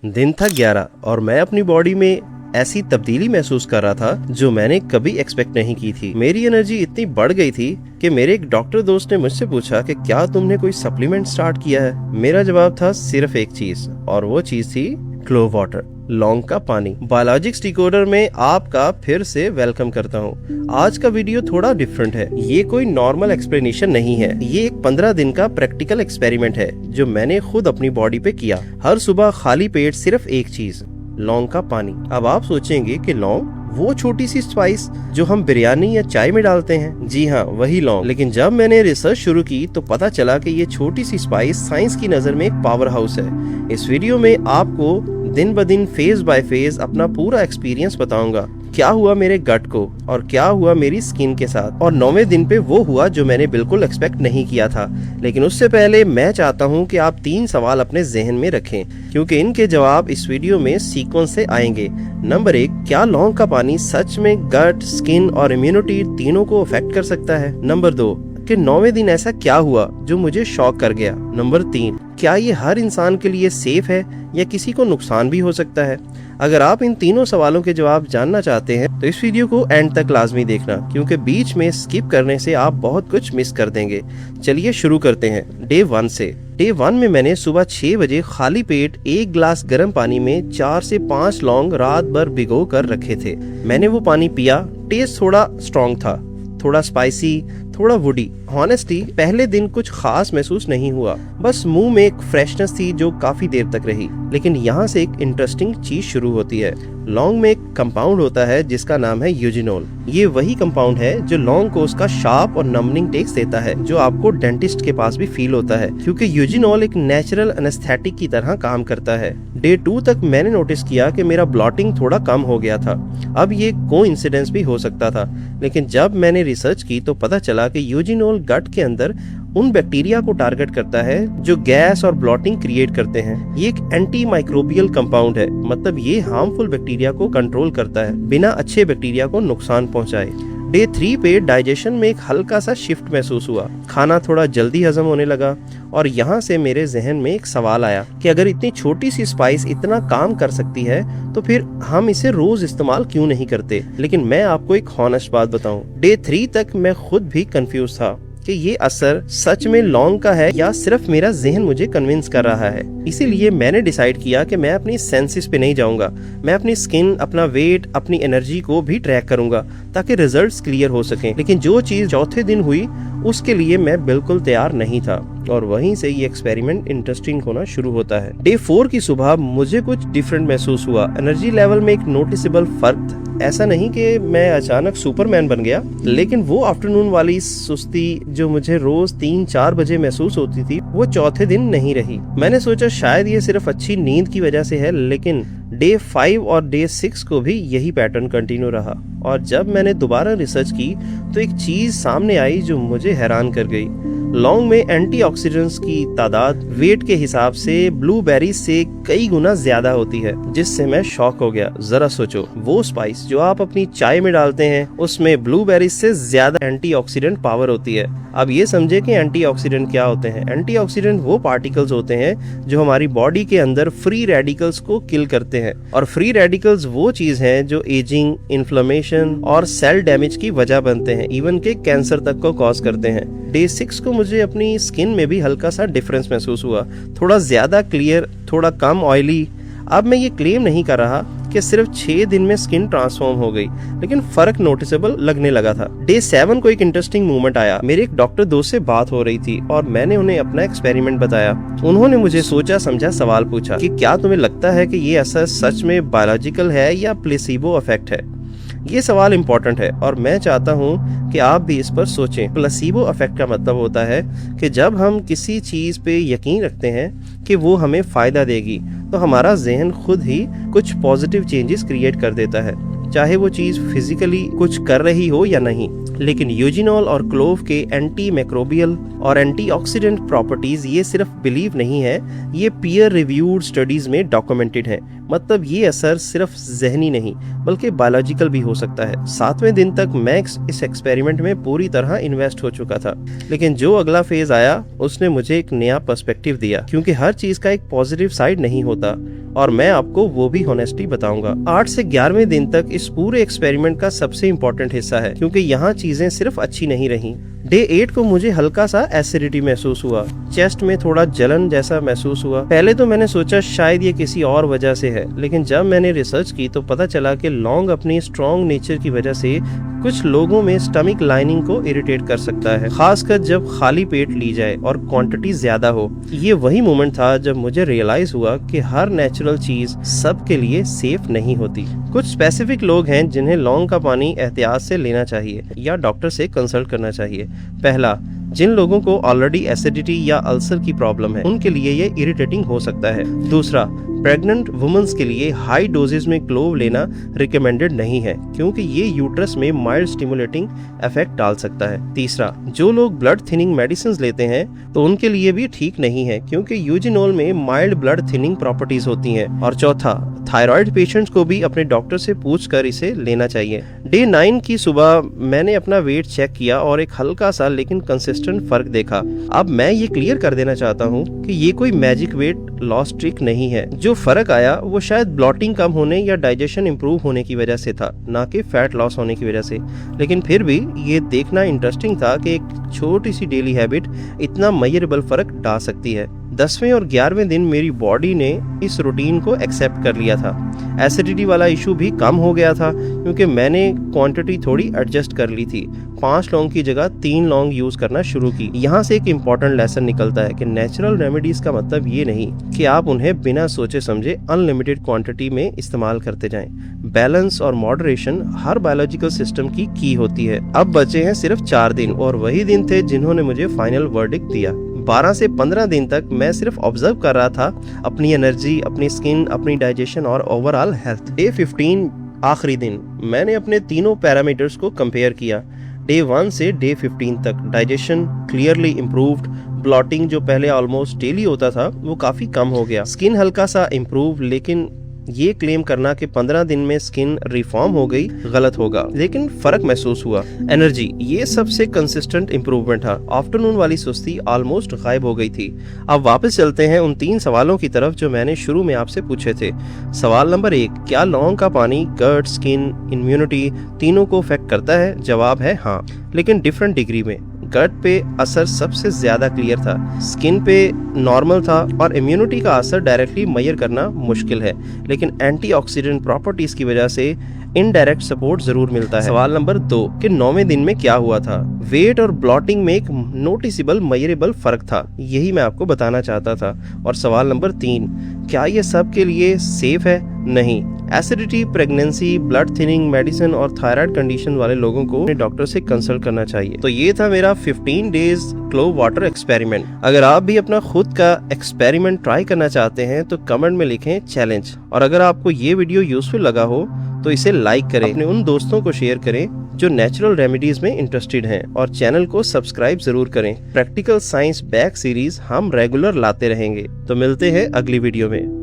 दिन था 11 और मैं अपनी बॉडी में ऐसी तब्दीली महसूस कर रहा था जो मैंने कभी एक्सपेक्ट नहीं की थी। मेरी एनर्जी इतनी बढ़ गई थी कि मेरे एक डॉक्टर दोस्त ने मुझसे पूछा कि क्या तुमने कोई सप्लीमेंट स्टार्ट किया है। मेरा जवाब था सिर्फ एक चीज, और वो चीज थी ग्लो वाटर, लौंग का पानी। बायोलॉजिक्स डिकोडर में आपका फिर से वेलकम करता हूँ। आज का वीडियो थोड़ा डिफरेंट है। ये कोई नॉर्मल एक्सप्लेनेशन नहीं है, ये एक 15 दिन का प्रैक्टिकल एक्सपेरिमेंट है जो मैंने खुद अपनी बॉडी पे किया। हर सुबह खाली पेट सिर्फ एक चीज, लौंग का पानी। अब आप सोचेंगे कि लौंग वो छोटी सी स्पाइस जो हम बिरयानी या चाय में डालते हैं। जी हाँ, वही लौंग। लेकिन जब मैंने रिसर्च शुरू की तो पता चला कि ये छोटी सी स्पाइस साइंस की नजर में एक पावर हाउस है। इस वीडियो में आपको दिन ब दिन फेज बाय फेज अपना पूरा एक्सपीरियंस बताऊंगा। क्या हुआ मेरे गट को और क्या हुआ मेरी स्किन के साथ, और 9वें दिन पे वो हुआ जो मैंने बिल्कुल एक्सपेक्ट नहीं किया था। लेकिन उससे पहले मैं चाहता हूँ कि आप 3 सवाल अपने जहन में रखें, क्योंकि इनके जवाब इस वीडियो में सीक्वेंस से आएंगे। नंबर 1, क्या लौंग का पानी सच में गट, स्किन और इम्यूनिटी तीनों को अफेक्ट कर सकता है। नंबर 2, कि 9वें दिन ऐसा क्या हुआ जो मुझे शॉक कर गया। नंबर 3, क्या ये हर इंसान के लिए सेफ है या किसी को नुकसान भी हो सकता है। अगर आप इन तीनों सवालों के जवाब जानना चाहते हैं तो इस वीडियो को एंड तक लाजमी देखना, क्योंकि बीच में स्किप करने से आप बहुत कुछ मिस कर देंगे। चलिए शुरू करते हैं डे 1 से। डे 1 में मैंने सुबह 6 बजे खाली पेट 1 गिलास गर्म पानी में 4 से 5 लौंग रात भर भिगो कर रखे थे। मैंने वो पानी पिया। टेस्ट थोड़ा स्ट्रॉन्ग था, थोड़ा स्पाइसी, थोड़ा वुडी। हॉनेस्टली पहले दिन कुछ खास महसूस नहीं हुआ, बस मुंह में एक फ्रेशनेस थी जो काफी देर तक रही। लेकिन यहाँ से एक इंटरेस्टिंग चीज शुरू होती है। लौंग में एक कंपाउंड होता है जिसका नाम है यूजिनोल। ये वही कंपाउंड है जो लौंग को उसका शार्प और नमनिंग टेस्ट देता है, जो आपको डेंटिस्ट के पास भी फील होता है, क्योंकि यूजिनोल एक नेचुरल एनेस्थेटिक की तरह काम करता है। डे 2 तक मैंने नोटिस किया कि मेरा ब्लॉटिंग थोड़ा कम हो गया था। अब ये कोइंसिडेंस भी हो सकता था, लेकिन जब मैंने रिसर्च की तो पता चला कि यूजिनोल गट के अंदर उन बैक्टीरिया को टारगेट करता है जो गैस और ब्लॉटिंग क्रिएट करते हैं। ये एक एंटी माइक्रोबियल कंपाउंड है, मतलब ये हार्मफुल बैक्टीरिया को कंट्रोल करता है बिना अच्छे बैक्टीरिया को नुकसान पहुंचाए। डे 3 पे डाइजेशन में एक हल्का सा शिफ्ट महसूस हुआ। खाना थोड़ा जल्दी हजम होने लगा, और यहाँ से मेरे जहन में एक सवाल आया कि अगर इतनी छोटी सी स्पाइस इतना काम कर सकती है तो फिर हम इसे रोज इस्तेमाल क्यों नहीं करते। लेकिन मैं आपको एक हॉनेस्ट बात बताऊं, डे 3 तक मैं खुद भी कंफ्यूज था कि ये असर सच में लौंग का है या सिर्फ मेरा जहन मुझे कन्विंस कर रहा है। इसीलिए मैंने डिसाइड किया कि मैं अपनी सेंसेस पे नहीं जाऊंगा। मैं अपनी स्किन, अपना वेट, अपनी एनर्जी को भी ट्रैक करूंगा ताकि रिजल्ट्स क्लियर हो सकें। लेकिन जो चीज चौथे दिन हुई उसके लिए मैं बिल्कुल तैयार नहीं था, और वहीं से ये एक्सपेरिमेंट इंटरेस्टिंग होना शुरू होता है। डे 4 की सुबह मुझे कुछ डिफरेंट महसूस हुआ। एनर्जी लेवल में एक नोटिसेबल फर्क था। ऐसा नहीं कि मैं अचानक सुपरमैन बन गया, लेकिन वो आफ्टरनून वाली सुस्ती जो मुझे रोज 3-4 बजे महसूस होती थी वो चौथे दिन नहीं रही। मैंने सोचा शायद ये सिर्फ अच्छी नींद की वजह से है, लेकिन डे 5 और डे 6 को भी यही पैटर्न कंटिन्यू रहा। और जब मैंने दोबारा रिसर्च की तो एक चीज सामने आई जो मुझे हैरान कर गई। लौंग में एंटीऑक्सीडेंट्स की तादाद वेट के हिसाब से ब्लूबेरी से कई गुना ज्यादा होती है, जिससे मैं शॉक हो गया। जरा सोचो, वो स्पाइस जो आप अपनी चाय में डालते हैं उसमें ब्लूबेरी से ज्यादा एंटीऑक्सीडेंट पावर होती है। अब ये समझे कि एंटीऑक्सीडेंट क्या होते हैं। एंटीऑक्सीडेंट वो पार्टिकल्स होते हैं जो हमारी बॉडी के अंदर फ्री रेडिकल्स को किल करते हैं, और फ्री रेडिकल्स वो चीज हैं जो एजिंग, इन्फ्लेमेशन और सेल डैमेज की वजह बनते हैं, इवन के कैंसर तक को कॉज करते हैं। डे 6 को मुझे अपनी स्किन में भी हल्का सा डिफरेंस महसूस हुआ, थोड़ा ज्यादा क्लियर, थोड़ा कम ऑयली। अब मैं ये क्लेम नहीं कर रहा कि सिर्फ 6 दिन में स्किन ट्रांसफॉर्म हो गई, लेकिन फर्क नोटिसेबल लगने लगा था। डे 7 को एक इंटरेस्टिंग मूवमेंट आया। मेरे एक डॉक्टर दोस्त से बात हो रही थी और मैंने उन्हें अपना एक्सपेरिमेंट बताया। उन्होंने मुझे सोचा समझा सवाल पूछा कि क्या तुम्हें लगता है कि ये असर सच में बायोलॉजिकल है या प्लेसिबो इफेक्ट है। ये सवाल इम्पोर्टेंट है और मैं चाहता हूँ कि आप भी इस पर सोचें। प्लेसिबो इफेक्ट का मतलब होता है कि जब हम किसी चीज पे यकीन रखते हैं कि वो हमें फायदा देगी तो हमारा जहन खुद ही कुछ पॉजिटिव चेंजेस क्रिएट कर देता है। चाहे वो चीज फिजिकली कुछ कर रही हो या नहीं। लेकिन यूजिनॉल और क्लोव के एंटी मैक्रोबियल और एंटीऑक्सीडेंट प्रॉपर्टीज ये सिर्फ बिलीव नहीं है, ये पीयर रिव्यूड स्टडीज में डॉक्यूमेंटेड है। मतलब ये असर सिर्फ जहनी नहीं बल्कि बायोलॉजिकल भी हो सकता है। 7वें दिन तक मैं इस एक्सपेरिमेंट में पूरी तरह इन्वेस्ट हो चुका था, लेकिन जो अगला फेज आया उसने मुझे एक नया पर्सपेक्टिव दिया, क्योंकि हर चीज का एक पॉजिटिव साइड नहीं होता, और मैं आपको वो भी होनेस्टली बताऊंगा। 8 से 11वें दिन तक इस पूरे एक्सपेरिमेंट का सबसे इम्पोर्टेंट हिस्सा है, क्योंकि यहाँ चीजें सिर्फ अच्छी नहीं रही। डे 8 को मुझे हल्का सा एसिडिटी महसूस हुआ, चेस्ट में थोड़ा जलन जैसा महसूस हुआ। पहले तो मैंने सोचा शायद ये किसी और वजह से है, लेकिन जब मैंने रिसर्च की तो पता चला कि लौंग अपनी स्ट्रॉन्ग नेचर की वजह से कुछ लोगों में स्टमक लाइनिंग को इरिटेट कर सकता है, खासकर जब खाली पेट ली जाए और क्वांटिटी ज्यादा हो। ये वही मोमेंट था जब मुझे रियलाइज हुआ कि हर नेचुरल चीज सबके लिए सेफ नहीं होती। कुछ स्पेसिफिक लोग हैं जिन्हें लौंग का पानी एहतियात से लेना चाहिए या डॉक्टर से कंसल्ट करना चाहिए। पहला, जिन लोगों को ऑलरेडी एसिडिटी या अल्सर की प्रॉब्लम है, उनके लिए ये इरिटेटिंग हो सकता है। दूसरा, प्रेग्नेंट वुमेन्स के लिए हाई डोजेस में क्लोव लेना रिकमेंडेड नहीं है, क्योंकि ये यूट्रस में माइल्ड स्टिमुलेटिंग इफेक्ट डाल सकता है। तीसरा, जो लोग ब्लड थिनिंग मेडिसिन लेते हैं तो उनके लिए भी ठीक नहीं है, क्योंकि यूजिनोल में माइल्ड ब्लड थिनिंग प्रॉपर्टीज होती हैं। और चौथा, थायराइड पेशेंट्स को भी अपने डॉक्टर से पूछकर इसे लेना चाहिए। डे 9 की सुबह मैंने अपना वेट चेक किया और एक हल्का सा लेकिन कंसिस्टेंट फर्क देखा। अब मैं ये क्लियर कर देना चाहता हूँ कि ये कोई मैजिक वेट लॉस ट्रिक नहीं है। जो फर्क आया वो शायद ब्लॉटिंग कम होने या डाइजेशन इंप्रूव होने की वजह से था, ना कि फैट लॉस होने की वजह से। लेकिन फिर भी ये देखना इंटरेस्टिंग था कि एक छोटी सी डेली हैबिट इतना मेजरेबल फर्क डाल सकती है। 10वें और 11वें दिन मेरी बॉडी ने इस रूटीन को एक्सेप्ट कर लिया था। एसिडिटी वाला इशू भी कम हो गया था, क्योंकि मैंने क्वांटिटी थोड़ी एडजस्ट कर ली थी। 5 लौंग की जगह 3 लौंग यूज करना शुरू की। यहाँ से एक इम्पॉर्टेंट लेसन निकलता है कि नेचुरल रेमेडीज का मतलब ये नहीं कि आप उन्हें बिना सोचे समझे अनलिमिटेड क्वांटिटी में इस्तेमाल करते जाएं। बैलेंस और मॉडरेशन हर बायोलॉजिकल सिस्टम की होती है। अब बचे हैं सिर्फ 4 दिन, और वही दिन थे जिन्होंने मुझे फाइनल वर्डिक्ट दिया। 12 से 15 दिन तक मैं सिर्फ ऑब्जर्व कर रहा था अपनी एनर्जी, अपनी स्किन, अपनी डाइजेशन और ओवरऑल हेल्थ। डे 15 आखिरी दिन मैंने अपने तीनों पैरामीटर्स को कंपेयर किया। डे 1 से डे 15 तक डाइजेशन क्लियरली इम्प्रूव्ड, ब्लॉटिंग जो पहले ऑलमोस्ट डेली होता था वो काफ़ी कम हो गया, स्किन हल्का सा इम्प्रूव। लेकिन ये क्लेम करना कि 15 दिन में स्किन रिफॉर्म हो गई गलत होगा, लेकिन फर्क महसूस हुआ। एनर्जी, ये सबसे कंसिस्टेंट इंप्रूवमेंट था। आफ्टरनून वाली सुस्ती ऑलमोस्ट गायब हो गई थी। अब वापस चलते हैं उन 3 सवालों की तरफ जो मैंने शुरू में आपसे पूछे थे। सवाल नंबर 1, क्या लौंग का पानी गट, स्किन, इम्यूनिटी तीनों को अफेक्ट करता है? जवाब है हाँ, लेकिन डिफरेंट डिग्री में। गट पे असर सबसे ज्यादा क्लियर था, स्किन पे नॉर्मल था, और इम्यूनिटी का असर डायरेक्टली मेजर करना मुश्किल है, लेकिन एंटीऑक्सीडेंट प्रॉपर्टीज की वजह से इनडायरेक्ट सपोर्ट जरूर मिलता है। सवाल नंबर 2 कि 9वें दिन में क्या हुआ था? वेट और ब्लॉटिंग में एक नोटिसेबल मेजरेबल फर्क था, यही मैं आपको बताना चाहता था। और सवाल नंबर 3, क्या ये सब के लिए सेफ है? नहीं। Acidity, pregnancy, blood thinning medicine और थायराइड कंडीशन वाले लोगों को अपने डॉक्टर से कंसल्ट करना चाहिए। तो ये था मेरा 15 डेज क्लोव वाटर एक्सपेरिमेंट। अगर आप भी अपना खुद का एक्सपेरिमेंट ट्राई करना चाहते हैं तो कमेंट में लिखें चैलेंज। और अगर आपको ये वीडियो यूजफुल लगा हो तो इसे लाइक करें, अपने उन दोस्तों को शेयर करें जो नेचुरल रेमेडीज में इंटरेस्टेड हैं, और चैनल को सब्सक्राइब जरूर करें। प्रैक्टिकल साइंस बैक सीरीज हम रेगुलर लाते रहेंगे। तो मिलते हैं अगली वीडियो में।